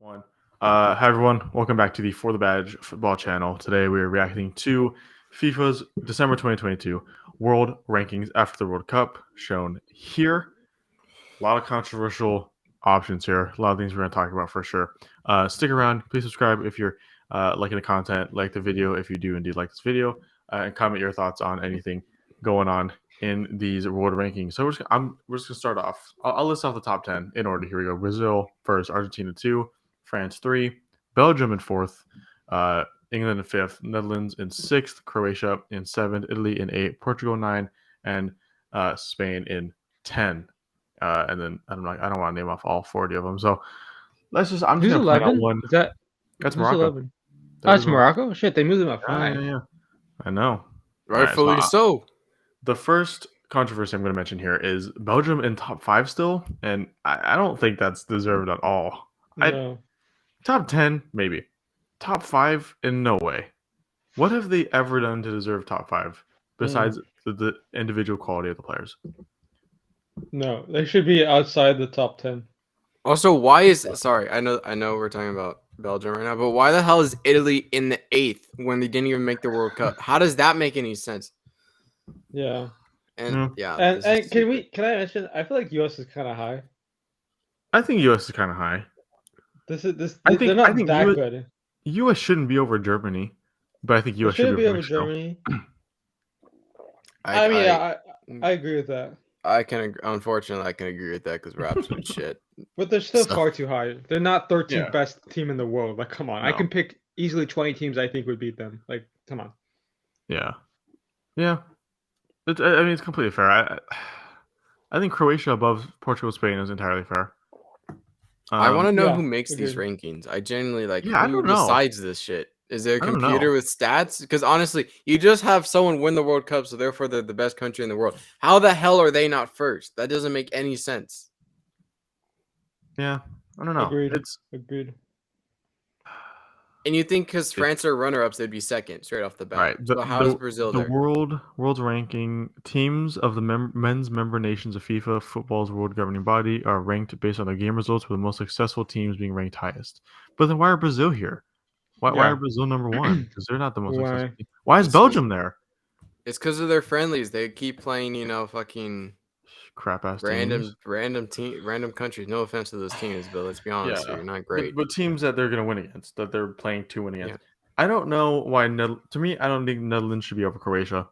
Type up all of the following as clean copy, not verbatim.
One. Hi everyone, welcome back to the For the Badge football channel. Today we are reacting to FIFA's December 2022 World Rankings after the World Cup, shown here. A lot of controversial options here, a lot of things we're going to talk about for sure. Stick around, please subscribe if you're liking the content, like the video if you do indeed like this video, and comment your thoughts on anything going on in these world rankings. So we're just going to start off. I'll list off the top 10 in order. Here we go. Brazil first, Argentina 2, France 3, Belgium in 4th, England in 5th, Netherlands in 6th, Croatia in 7th, Italy in 8th, Portugal 9, and Spain in 10. And then I don't want to name off all 40 of them. So I'm just Who's gonna point out 11? one. Is that That's who's Morocco. 11? Oh, That is it's Morocco. Morocco. Shit, they moved them up Yeah, yeah, 5. yeah. I know. All right, Rightfully so. the first controversy I'm going to mention here is Belgium in top 5 still, and I don't think that's deserved at all. No. Top 10 maybe, top 5 in no way. What have they ever done to deserve top 5 besides the individual quality of the players? No, they should be outside the top 10. Also, why is sorry? I know we're talking about Belgium right now, but why the hell is Italy in the 8th when they didn't even make the World Cup? How does that make any sense? Yeah. And yeah, And this is can I mention? I feel like US is kind of high. I think US is kind of high. They're not that good. US shouldn't be over Germany, but I think They US should shouldn't be be over over Mexico. Germany. I mean, I agree with that. I can unfortunately I can agree with that because we're absolute shit. But they're still So- far too high. They're not 13th Yeah. best team in the world. Like, come on. I No. can pick easily 20 teams I think would beat them. Like, come on. Yeah. I mean, it's completely fair. I think Croatia above Portugal, Spain is entirely fair. I want to know yeah, who makes these agreed. rankings. I genuinely like Yeah, I who don't know. decides this shit. Is there a I don't computer know. with stats? Because honestly, you just have someone win the World Cup, so therefore they're the best country in the world. How the hell are they not first? That doesn't make any sense. Yeah, I don't know. Agreed. It's Agreed. And you think because France are runner-ups, they'd be second straight off the bat. right. So how is Brazil The there? world's ranking teams of the men's member nations of FIFA, football's world governing body, are ranked based on their game results, with the most successful teams being ranked highest. But then why are Brazil here? Why Yeah. are Brazil number 1? Because they're not the most successful team. Why is It's Belgium there? It's because of their friendlies. They keep playing, fucking Crap ass random teams. random countries. No offense to those teams, but let's be honest, Yeah. you're not great. But teams that they're going to win against, that they're playing to win against. Yeah. I don't know why. To me, I don't think Netherlands should be over Croatia.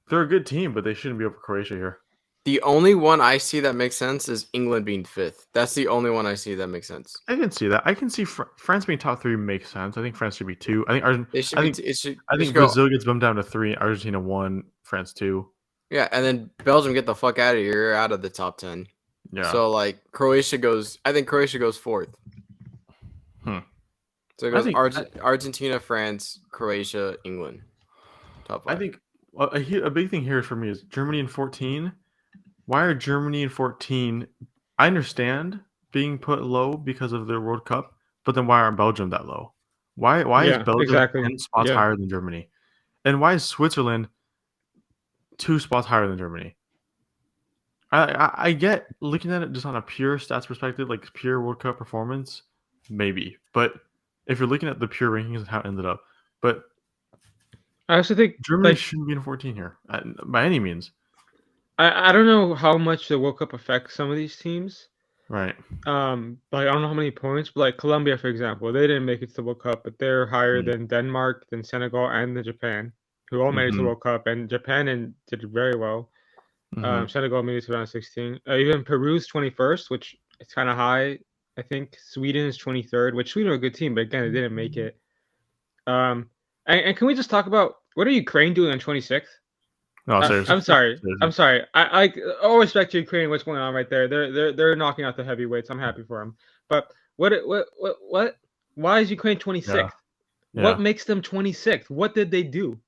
They're a good team, but they shouldn't be over Croatia here. The only one I see that makes sense is England being 5th. That's the only one I see that makes sense. I can see that. I can see France being top 3 makes sense. I think France should be 2. I think Brazil gets bumped down to 3. Argentina 1. France 2. Yeah, and then Belgium get the fuck out of here. You're out of the top 10. Yeah. So like Croatia goes. I think Croatia goes 4th. So it goes Argentina, France, Croatia, England. Top 5. I think a big thing here for me is Germany in 14. Why are Germany in 14? I understand being put low because of their World Cup, but then why aren't Belgium that low? Why is Belgium 10 spots higher than Germany? And why is Switzerland 2 spots higher than Germany? I get looking at it just on a pure stats perspective, like pure World Cup performance, maybe. But if you're looking at the pure rankings and how it ended up, but I also think Germany shouldn't be in 14 here by any means. I don't know how much the World Cup affects some of these teams. Right. Like I don't know how many points, but like Colombia, for example, they didn't make it to the World Cup, but they're higher than Denmark, than Senegal, and then Japan, who all made it to the World Cup, and Japan did very well. Senegal made it to round of 16. Even Peru's 21st, which is kind of high. I think Sweden is 23rd, which Sweden are a good team, but again, they didn't make it. And can we just talk about what are Ukraine doing on 26th? No, seriously. I'm sorry. I'm sorry. I all respect to Ukraine. What's going on right there? They're knocking out the heavyweights. I'm happy for them. But what? Why is Ukraine 26th? Yeah. What makes them 26th? What did they do?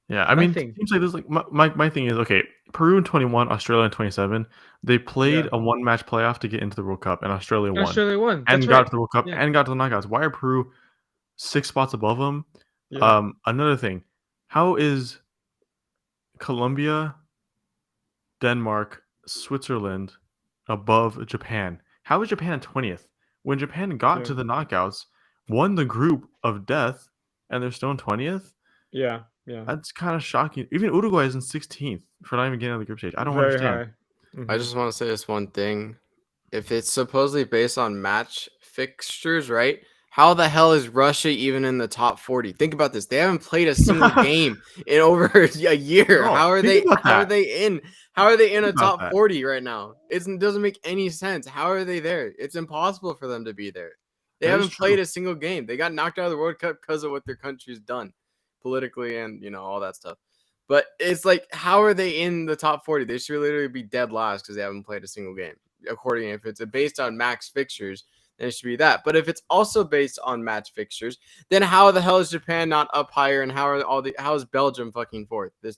Yeah, I mean, seems like this. Like my thing is okay. Peru in 21, Australia in 27. They played a 1-match playoff to get into the World Cup, and Australia won. Australia won. And got to the World Cup and got to the knockouts. Why are Peru 6 spots above them? Yeah. Another thing, how is Colombia, Denmark, Switzerland above Japan? How is Japan 20th? when Japan got to the knockouts, won the group of death, and they're still in 20th. Yeah. That's kind of shocking. Even Uruguay is in 16th for not even getting out of the group stage. I don't Very understand. high. I just want to say this one thing. If it's supposedly based on match fixtures, right? How the hell is Russia even in the top 40? Think about this. They haven't played a single game in over a year. No, How are think they about how are that. they in how are they in a Think about top that. 40 right now? It doesn't make any sense. How are they there? It's impossible for them to be there. They That is haven't played true. a single game. They got knocked out of the World Cup because of what their country's done politically and all that stuff. But it's like, how are they in the top 40? They should literally be dead last because they haven't played a single game. According, if it's based on max fixtures, then it should be that. But if it's also based on match fixtures, then how the hell is Japan not up higher? And how is Belgium fucking fourth? This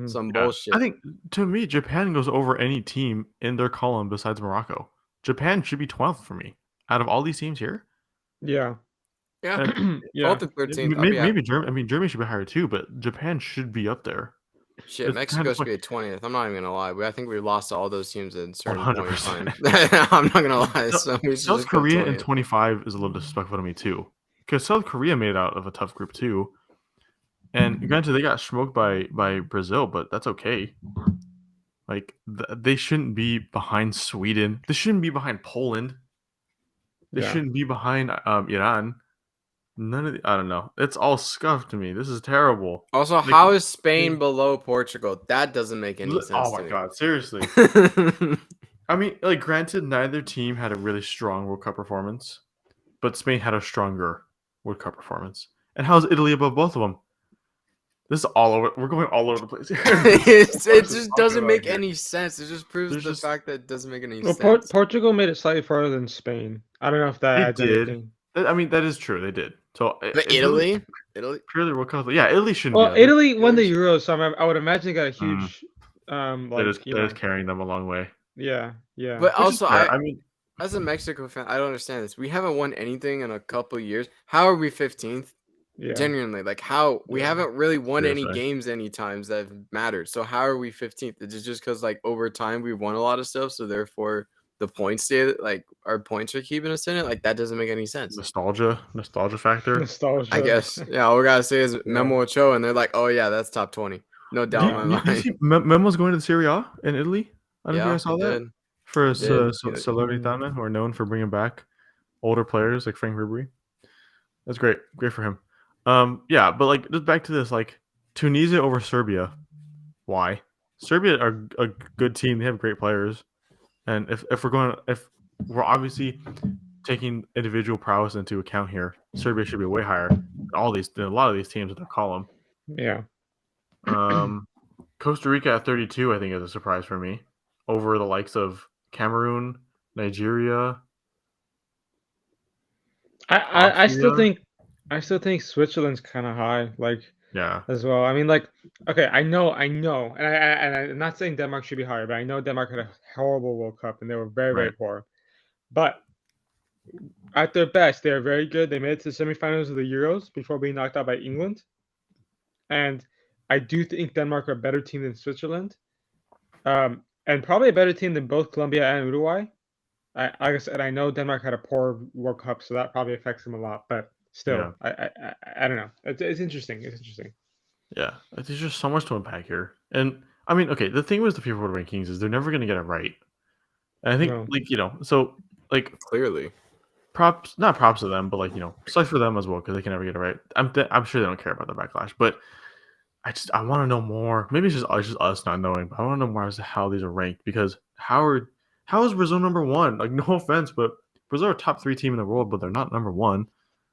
some bullshit. I think to me, Japan goes over any team in their column besides Morocco. Japan should be 12th for me out of all these teams here. Yeah. Yeah, And 12th and 13th. maybe Germany. I mean, Germany should be higher too, but Japan should be up there. Shit, It's Mexico kind of should be at 20th. I'm not even gonna lie. I think we lost to all those teams at a certain point in 100%. time. I'm not gonna lie. So we should South just go Korea in 20th. 25 is a little disrespectful to me too, because South Korea made it out of a tough group too. And granted, they got smoked by Brazil, but that's okay. Like they shouldn't be behind Sweden. They shouldn't be behind Poland. They Yeah. shouldn't be behind Iran. None of the, I don't know. It's all scuffed to me. This is terrible. Also, Like, how is Spain below Portugal? That doesn't make any sense. oh my to god, seriously. me. I mean, like, granted, neither team had a really strong World Cup performance, but Spain had a stronger World Cup performance. And how's Italy above both of them? This is all over. We're going all over the place here. It just doesn't make any sense. It just proves the fact that it doesn't make any sense. Portugal made it slightly farther than Spain. I don't know if that adds anything. I mean, that is true. They did. So, But Italy, purely World Cup. Yeah, Italy shouldn't. Well, be Italy won the Euros, so I would imagine they got a huge. That is carrying them a long way. Yeah. But also, I mean, as a Mexico fan, I don't understand this. We haven't won anything in a couple years. How are we 15th? Yeah. Genuinely, like how we haven't really won any Seriously. games any times that have mattered. So how are we 15th? Is it just because like over time we won a lot of stuff, so therefore the points stay like our points are keeping us in it? Like that doesn't make any sense. nostalgia factor. Nostalgia. I guess. Yeah, all we gotta say is Memo Ochoa, and they're like, oh yeah, that's top 20. No doubt in my You mind. see Memo's going to the Serie A in Italy. I don't know if you guys saw he that. did. For He did. Salernitana, who are known for bringing back older players like Frank Ribery. That's great. Great for him. Yeah, but like just back to this, like Tunisia over Serbia. Why? Serbia are a good team. They have great players, and if we're obviously taking individual prowess into account here, Serbia should be way higher. A lot of these teams in their column. Yeah. Costa Rica at 32, I think, is a surprise for me, over the likes of Cameroon, Nigeria. I still think Switzerland's kind of high, like as well. I mean, like, okay, I know, and I'm not saying Denmark should be higher, but I know Denmark had a horrible World Cup and they were very, very poor. But at their best, they are very good. They made it to the semifinals of the Euros before being knocked out by England. And I do think Denmark are a better team than Switzerland, and probably a better team than both Colombia and Uruguay. Like I said, I know Denmark had a poor World Cup, so that probably affects them a lot. But still, I don't know. It's interesting. It's interesting. Yeah, there's just so much to unpack here. And I mean, okay, the thing with the FIFA World Rankings is they're never going to get it right. And I think, so clearly, not props to them, but sucks for them as well because they can never get it right. I'm sure they don't care about the backlash, but I want to know more. Maybe it's just us not knowing, but I want to know more as to how these are ranked because how is Brazil number one? Like, no offense, but Brazil are a top 3 team in the world, but they're not number one.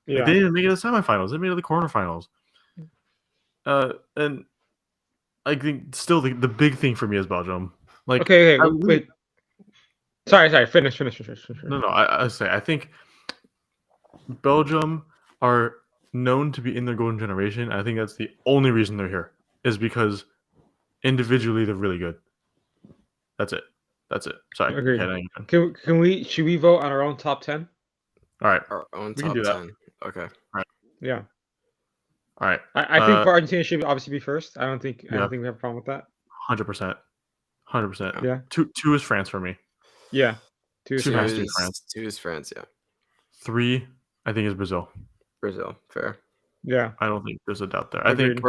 Yeah. Like, they didn't make it to the semifinals. They made it to the quarterfinals. And I think still the big thing for me is Belgium. Like, okay, wait. Sorry. Finish. No. I think Belgium are known to be in their golden generation. I think that's the only reason they're here is because individually they're really good. That's it. Sorry. Agreed. Should we vote on our own top 10? All right. Our own top 10. Okay. All right. Yeah. All right. I think for Argentina should obviously be first. I don't think we have a problem with that. 100%. 100%. Yeah. Two is France for me. Yeah. Two is France. Yeah. 3, I think, is Brazil. Brazil, fair. Yeah. I don't think there's a doubt there. Agreed. I think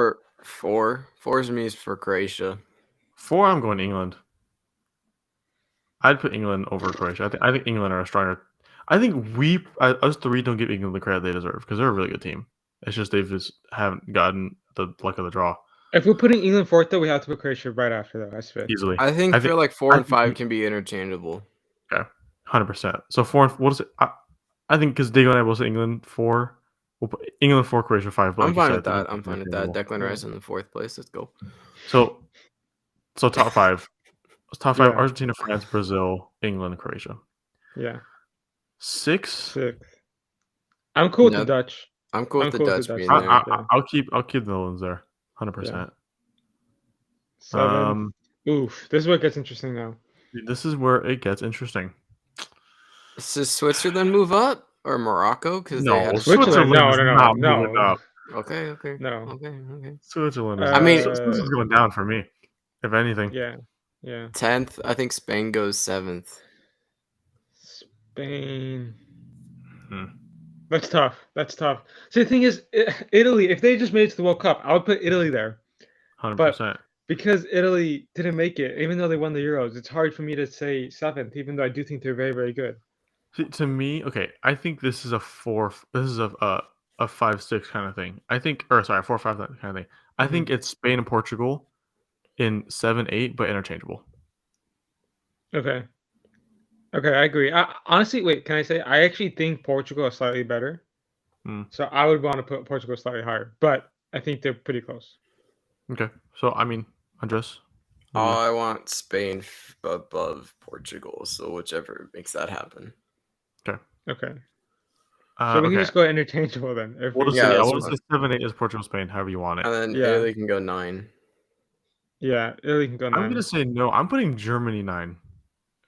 For 4 is me is for Croatia. 4, I'm going England. I'd put England over Croatia. I think England are a stronger. I think us 3 don't give England the credit they deserve because they're a really good team. It's just they've just haven't gotten the luck of the draw If we're putting England 4th, though, we have to put Croatia right after, though. That's 5th. easily. I think feel like 4 I and think 5 can be interchangeable. Okay, 100%. So 4 and what is it? I think because Diego and I will say England 4. We'll put England 4, Croatia 5. But I'm like you fine said, with I that. think I'm fine with that. interchangeable. Declan Rice in the 4th place. Let's go. So top 5. Top 5: Yeah. Argentina, France, Brazil, England, Croatia. Yeah. 6. 6th. I'm cool with No, the Dutch. I'm cool with the Dutch being too. there. Yeah. I'll keep the Netherlands there, 100%. 7. Oof. This is where it gets interesting now. This is where it gets interesting. Does Switzerland move up or Morocco? Because No, Switzerland. Switzerland is not moving up. Okay. No. Okay. Switzerland is. I mean- Switzerland's going down for me, if anything. Yeah. 10th, I think Spain goes 7th. Spain. Hmm. That's tough. See, the thing is, Italy, if they just made it to the World Cup, I would put Italy there. 100%. Because Italy didn't make it, even though they won the Euros, it's hard for me to say 7th, even though I do think they're very, very good. See, to me, okay, I think this is a 4. This is a 5-6 kind of thing. I think, or sorry, 4-5 that kind of thing. I think it's Spain and Portugal in 7-8, but interchangeable. Okay, I agree. Honestly, wait, can I say I actually think Portugal is slightly better. So I would want to put Portugal slightly higher, but I think they're pretty close. Okay, so I mean, Andres. I want Spain above Portugal, so whichever makes that happen. Okay. So we can just go interchangeable then. We'll just Yeah, say 7-8 is Portugal, Spain, however you want it. And then Italy can go 9. Yeah, Italy can go 9. I'm gonna say no. I'm putting Germany 9,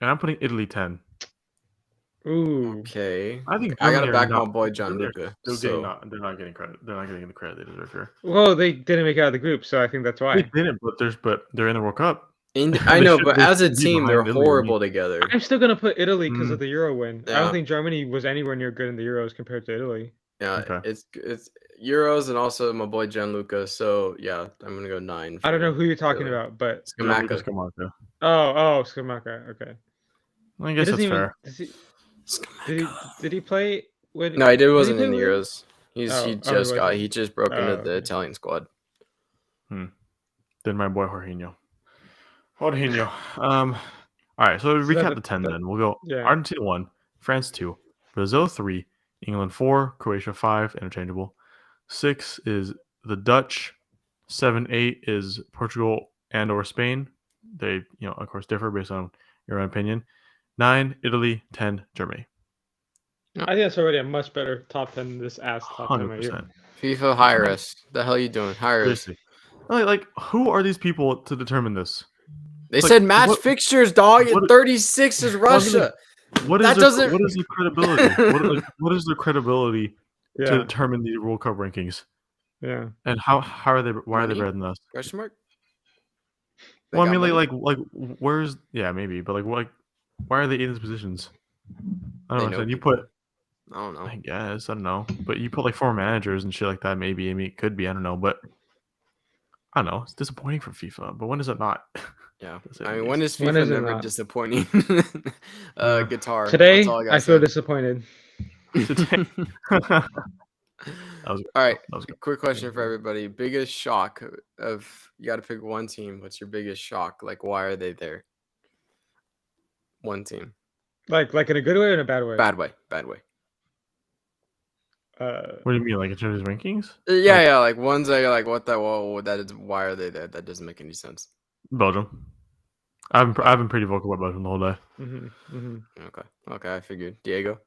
and I'm putting Italy 10. Ooh. Okay. I think I gotta Germany back are my boy Gianluca. They're not getting credit. They're not getting the credit they deserve here. Well, they didn't make it out of the group, so I think that's why. They didn't, but they're in the World Cup. I know, but as a team, they're horrible together. I'm still gonna put Italy because of the Euro win. I don't think Germany was anywhere near good in the Euros compared to Italy. Yeah, it's Euros and also my boy Gianluca. So yeah, I'm gonna go 9. I don't know who you're talking about, but Scamacca. Oh, Scamacca. Okay. I guess that's fair. Did he play? No, he wasn't in the Euros. He just broke into the Italian squad. Then my boy Jorginho. All right, so recap the 10 then. We'll go Argentina 1, France 2, Brazil 3, England 4, Croatia 5, interchangeable. 6 is the Dutch. 7-8 is Portugal and or Spain. They, of course, differ based on your own opinion. 9, Italy. 10, Germany. I think that's already a much better top 10 than this top 10 right here. FIFA hire us. The hell are you doing? Hire us. Like, who are these people to determine this? They said match fixtures, dog. At 36 is Russia. What is the credibility? what is the credibility to determine the World Cup rankings? Yeah. And how are they? Why are they better than us? Question mark. Well, I mean, like, where's maybe, but why are they in these positions? I don't know. You put. I don't know. I guess I don't know, but you put former managers and shit like that. Maybe it could be. I don't know, but I don't know. It's disappointing for FIFA, but when is it not? Yeah, I mean, when is FIFA never disappointing? Guitar. Today, I feel disappointed. All right. Quick question for everybody. Biggest shock of you got to pick one team. What's your biggest shock? Like, why are they there? One team. Like in a good way or in a bad way? Bad way. What do you mean, like in terms of rankings? Yeah. Like ones that you're like, what the? Well, that is. Why are they there? That doesn't make any sense. Belgium. I've been pretty vocal about Belgium the whole day. Okay. I figured. Diego.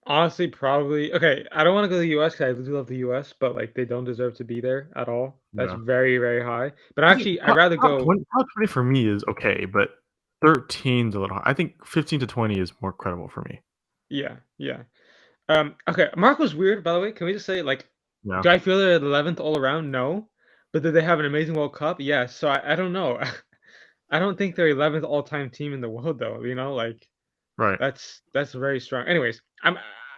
Honestly, probably. Okay, I don't want to go to the U.S. because I do love the U.S., but they don't deserve to be there at all. That's very, very high. But actually, I'd rather go. Top 20 for me is okay, but 13's a little high. I think 15 to 20 is more credible for me. Yeah. Okay, Morocco's weird, by the way. Can we just say, do I feel they're 11th all around? No. But did they have an amazing World Cup? Yes. So I don't know. I don't think they're 11th all-time team in the world, though. Right. That's very strong. Anyways,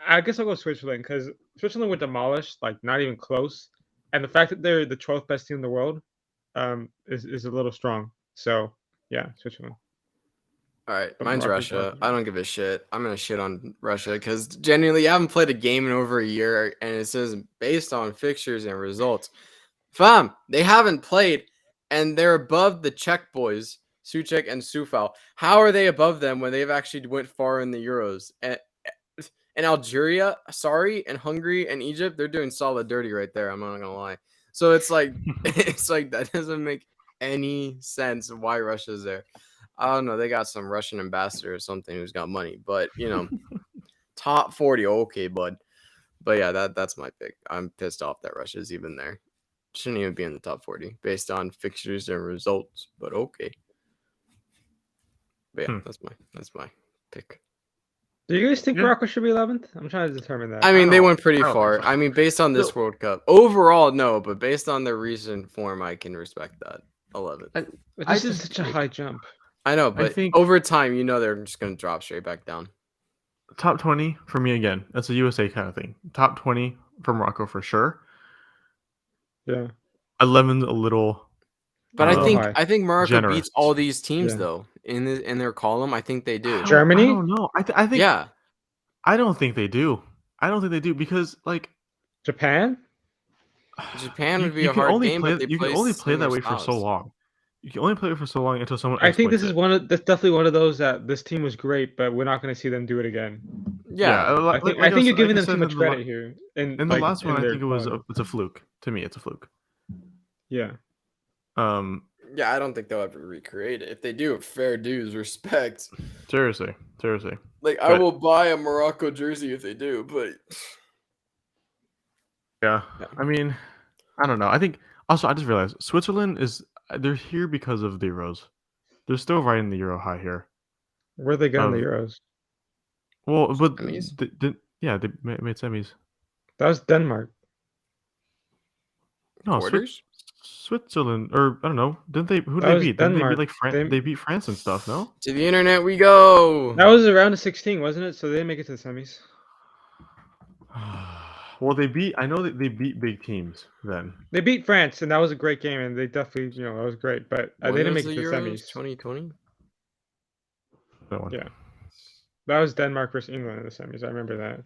I guess I'll go Switzerland because Switzerland were demolished, like not even close, and the fact that they're the 12th best team in the world, is a little strong. So yeah, Switzerland. All right, But mine's Morocco's Russia. Morocco. I don't give a shit. I'm gonna shit on Russia because genuinely, you haven't played a game in over a year, and it says based on fixtures and results. Fam, they haven't played, and they're above the Czech boys, Suchek and Sufal. How are they above them when they've actually went far in the Euros? And Algeria, sorry, and Hungary and Egypt, they're doing solid dirty right there. I'm not gonna lie. So it's like, it's like that doesn't make any sense why Russia's there. I don't know. They got some Russian ambassador or something who's got money, but top 40, okay, bud. But yeah, that's my pick. I'm pissed off that Russia's even there. Shouldn't even be in the top 40 based on fixtures and results, but okay. But yeah, that's my pick. Do you guys think Yeah. Morocco should be 11th? I'm trying to determine that. I mean, they don't- went pretty I don't think far. so. I mean, based on this So- World Cup, overall, no, but based on their recent form, I can respect that. 11th. This is such a high jump. I know, but think- over time, they're just gonna drop straight back down. Top 20 for me again. That's a USA kind of thing. Top 20 for Morocco for sure. Yeah. 11's a little. But Oh, I high. think Morocco Generous. beats all these teams Yeah. though in their column. I think they do. Germany? I don't know. I think. Yeah, I don't think they do. I don't think they do because like Japan? Japan would be you a can hard only game, play. but they You can only play that similar way for so styles. long. You can only play it for so long until someone. I think this exploits is it. that's definitely one of those that this team was great, but we're not going to see them do it again. Yeah, like- I think like you're like giving I them said too much in the la- credit here. In the last one, I think it was it's a fluke. To me, it's a fluke. Yeah. yeah. I don't think they'll ever recreate it. If they do, fair dues, respect. Seriously. Like I But- will buy a Morocco jersey if they do, but Yeah. Yeah. I mean, I don't know. I think also I just realized Switzerland they're here because of the Euros. They're still riding the Euro high here. Where they got in the Um, Euros? Well, but Semis? they made semis. That was Denmark. No, quarters. Switzerland or I don't know. Didn't they? Who That did they was beat? Didn't they Denmark. beat like France? They- They beat France and stuff. No. To the internet we go. That was around of 16, wasn't it? So they didn't make it to the semis. Well, they beat. I know that they beat big teams then. They beat France, and that was a great game, and they definitely, that was great. But they didn't make it to the semis. 2020. That one. Yeah. That was Denmark versus England in the semis. I remember that.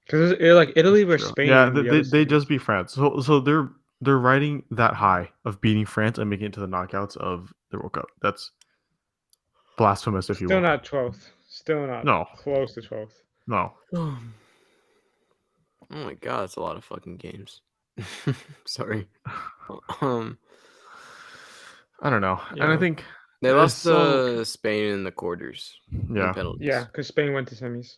Because it was like Italy versus Spain. Yeah, in the other they semis. just beat France. So they're riding that high of beating France and making it to the knockouts of the World Cup. That's blasphemous, if you Still will. not 12th. Still not No. close to 12th. No. Oh my god, that's a lot of fucking games. Sorry. I don't know. And I Yeah. think They It's lost so- to Spain in the quarters. in yeah. penalties. Yeah, because Spain went to semis.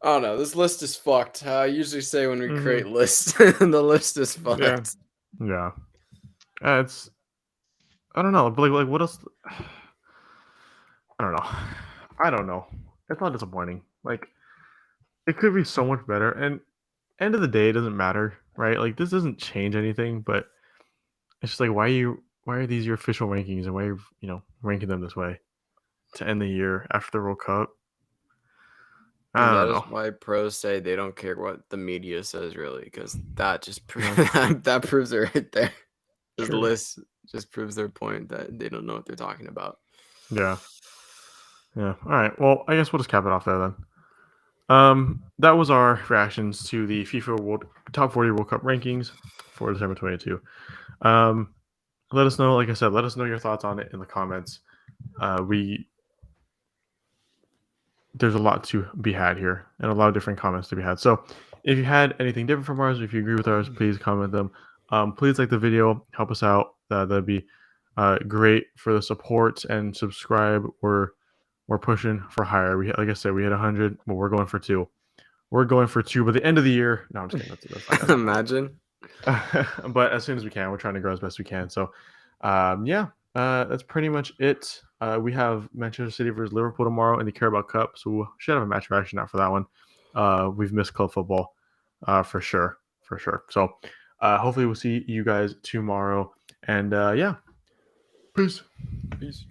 I don't know. This list is fucked. I usually say when we Mhm. create lists, the list is fucked. Yeah. Yeah. It's I don't know, but like what else I don't know. It's not disappointing. Like it could be so much better and end of the day it doesn't matter, right? Like this doesn't change anything, but it's just like why are these your official rankings and why are you ranking them this way to end the year after the World Cup? I And don't that know. is why pros say they don't care what the media says, really, because that just that proves it right there. This True. list just proves their point that they don't know what they're talking about. Yeah. Yeah. All right. Well, I guess we'll just cap it off there then. That was our reactions to the FIFA Top 40 World Cup rankings for December 22. Let us know, like I said, let us know your thoughts on it in the comments. There's a lot to be had here and a lot of different comments to be had. So if you had anything different from ours, if you agree with ours, please comment them. Please like the video, help us out. That'd be great for the support and subscribe. We're pushing for higher. Like I said, we hit 100, but we're going for 2. We're going for 2 by the end of the year. No, I'm just kidding. That's Imagine. but as soon as we can, we're trying to grow as best we can. So, that's pretty much it. We have Manchester City versus Liverpool tomorrow in the Carabao Cup, so we should have a match reaction out for that one. We've missed club football for sure. So, hopefully we'll see you guys tomorrow. And yeah, peace. Peace.